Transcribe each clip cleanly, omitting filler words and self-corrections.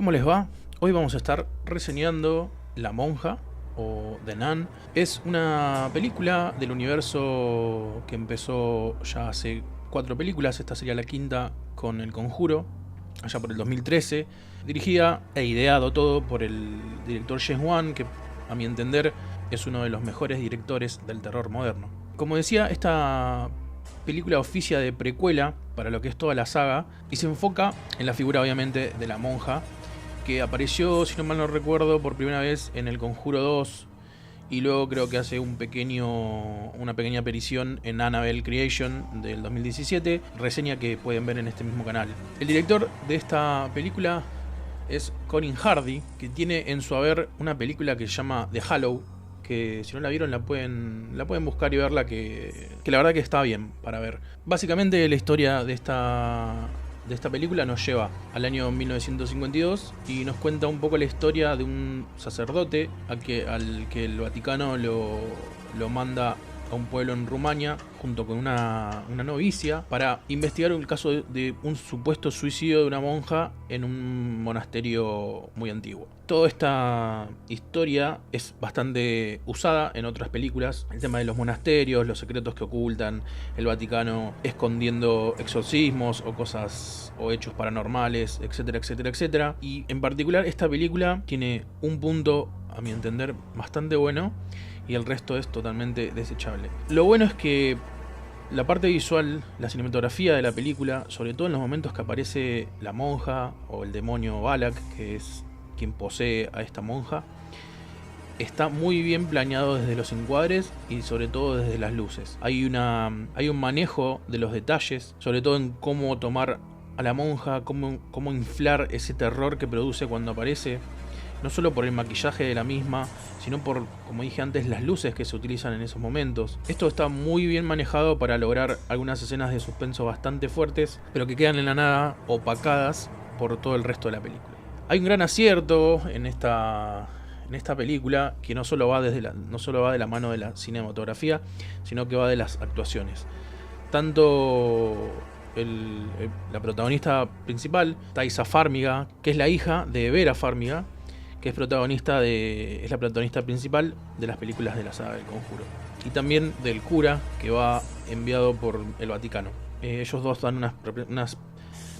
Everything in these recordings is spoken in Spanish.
¿Cómo les va? Hoy vamos a estar reseñando La Monja o The Nun. Es una película del universo que empezó ya hace 4 películas. Esta sería la quinta con El Conjuro, allá por el 2013. Dirigida e ideado todo por el director James Wan, que a mi entender es uno de los mejores directores del terror moderno. Como decía, esta película oficia de precuela para lo que es toda la saga y se enfoca en la figura obviamente de la monja, que apareció, si no mal no recuerdo, por primera vez en El Conjuro 2 y luego creo que hace una pequeña aparición en Annabelle Creation del 2017, reseña que pueden ver en este mismo canal. El director de esta película es Colin Hardy, que tiene en su haber una película que se llama The Hallow, que si no la vieron la pueden buscar y verla, que la verdad que está bien para ver. Básicamente la historia de esta película nos lleva al año 1952 y nos cuenta un poco la historia de un sacerdote al que el Vaticano lo manda a un pueblo en Rumania junto con una novicia para investigar el caso de un supuesto suicidio de una monja en un monasterio muy antiguo. Toda esta historia es bastante usada en otras películas. El tema de los monasterios, los secretos que ocultan, el Vaticano escondiendo exorcismos o cosas o hechos paranormales, etcétera, etcétera, etcétera. Y en particular esta película tiene un punto, a mi entender, bastante bueno, y el resto es totalmente desechable. Lo bueno es que la parte visual, la cinematografía de la película, sobre todo en los momentos que aparece la monja o el demonio Balak, que es quien posee a esta monja, está muy bien planeado desde los encuadres y sobre todo desde las luces. Hay un manejo de los detalles, sobre todo en cómo tomar a la monja, cómo inflar ese terror que produce cuando aparece. No solo por el maquillaje de la misma, sino por, como dije antes, las luces que se utilizan en esos momentos. Esto está muy bien manejado para lograr algunas escenas de suspenso bastante fuertes, pero que quedan en la nada, opacadas por todo el resto de la película. Hay un gran acierto en esta película, que no solo va de la mano de la cinematografía, sino que va de las actuaciones. Tanto la protagonista principal, Taissa Farmiga, que es la hija de Vera Farmiga, que es la protagonista principal de las películas de la saga del Conjuro. Y también del cura, que va enviado por el Vaticano. Ellos dos dan unas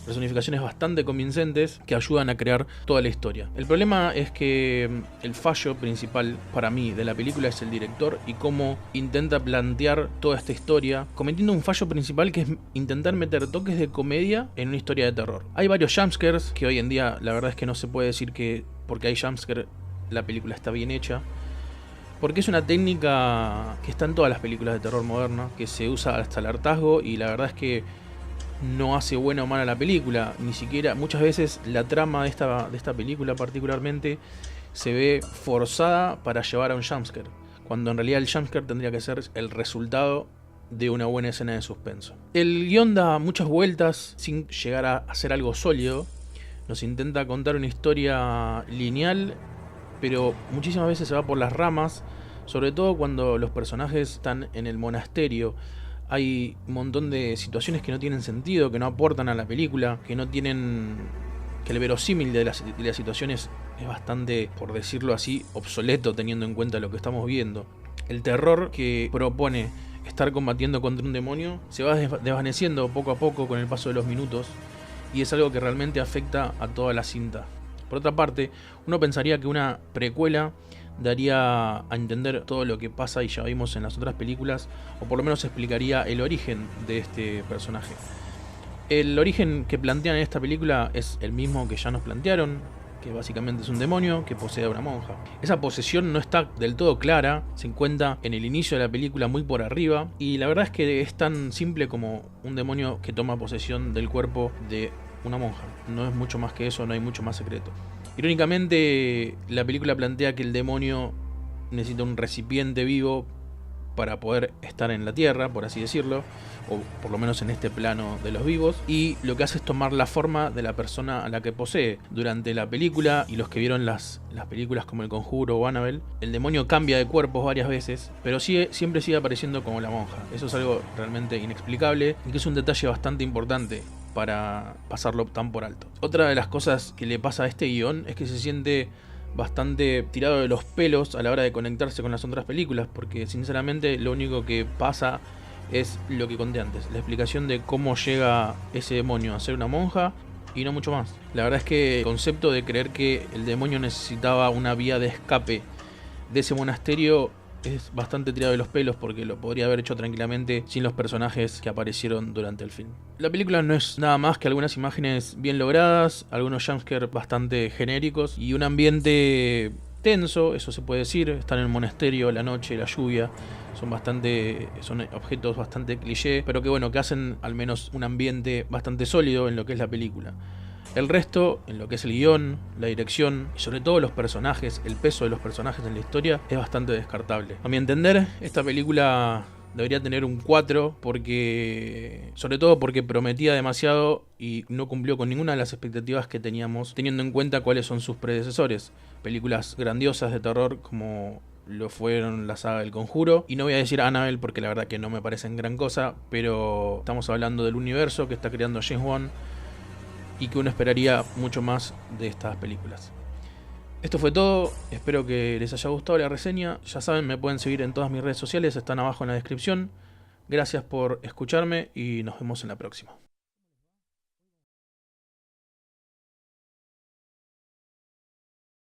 personificaciones bastante convincentes que ayudan a crear toda la historia. El problema es que el fallo principal para mí de la película es el director y cómo intenta plantear toda esta historia, cometiendo un fallo principal que es intentar meter toques de comedia en una historia de terror. Hay varios jumpscares que hoy en día la verdad es que no se puede decir que porque hay jumpscare la película está bien hecha, porque es una técnica que está en todas las películas de terror moderna, que se usa hasta el hartazgo, y la verdad es que no hace buena o mala la película. Ni siquiera, muchas veces la trama de esta película particularmente se ve forzada para llevar a un jumpscare, cuando en realidad el jumpscare tendría que ser el resultado de una buena escena de suspenso. El guión da muchas vueltas sin llegar a hacer algo sólido. Nos intenta contar una historia lineal, pero muchísimas veces se va por las ramas, sobre todo cuando los personajes están en el monasterio. Hay un montón de situaciones que no tienen sentido, que no aportan a la película, que el verosímil de las situaciones es bastante, por decirlo así, obsoleto teniendo en cuenta lo que estamos viendo. El terror que propone estar combatiendo contra un demonio se va desvaneciendo poco a poco con el paso de los minutos, y es algo que realmente afecta a toda la cinta. Por otra parte, uno pensaría que una precuela daría a entender todo lo que pasa y ya vimos en las otras películas, o por lo menos explicaría el origen de este personaje. El origen que plantean en esta película es el mismo que ya nos plantearon, que básicamente es un demonio que posee a una monja. Esa posesión no está del todo clara, se encuentra en el inicio de la película muy por arriba, y la verdad es que es tan simple como un demonio que toma posesión del cuerpo de una monja. No es mucho más que eso, no hay mucho más secreto. Irónicamente, la película plantea que el demonio necesita un recipiente vivo para poder estar en la tierra, por así decirlo, o por lo menos en este plano de los vivos, y lo que hace es tomar la forma de la persona a la que posee. Durante la película, y los que vieron las películas como El Conjuro o Annabelle, el demonio cambia de cuerpos varias veces, pero siempre sigue apareciendo como la monja. Eso es algo realmente inexplicable y que es un detalle bastante importante. para pasarlo tan por alto. Otra de las cosas que le pasa a este guión es que se siente bastante tirado de los pelos a la hora de conectarse con las otras películas, porque sinceramente lo único que pasa es lo que conté antes, la explicación de cómo llega ese demonio a ser una monja y no mucho más. La verdad es que el concepto de creer que el demonio necesitaba una vía de escape de ese monasterio es bastante tirado de los pelos, porque lo podría haber hecho tranquilamente sin los personajes que aparecieron durante el film. La película no es nada más que algunas imágenes bien logradas, algunos jumpscares bastante genéricos y un ambiente tenso, eso se puede decir. Están en el monasterio, la noche, la lluvia, son objetos bastante cliché, pero que bueno, que hacen al menos un ambiente bastante sólido en lo que es la película. El resto, en lo que es el guión, la dirección y sobre todo los personajes, el peso de los personajes en la historia, es bastante descartable. A mi entender, esta película debería tener un 4, sobre todo porque prometía demasiado y no cumplió con ninguna de las expectativas que teníamos, teniendo en cuenta cuáles son sus predecesores. Películas grandiosas de terror como lo fueron la saga del Conjuro, y no voy a decir Annabelle porque la verdad que no me parecen gran cosa, pero estamos hablando del universo que está creando James Wan y que uno esperaría mucho más de estas películas. Esto fue todo, espero que les haya gustado la reseña. Ya saben, me pueden seguir en todas mis redes sociales, están abajo en la descripción. Gracias por escucharme y nos vemos en la próxima.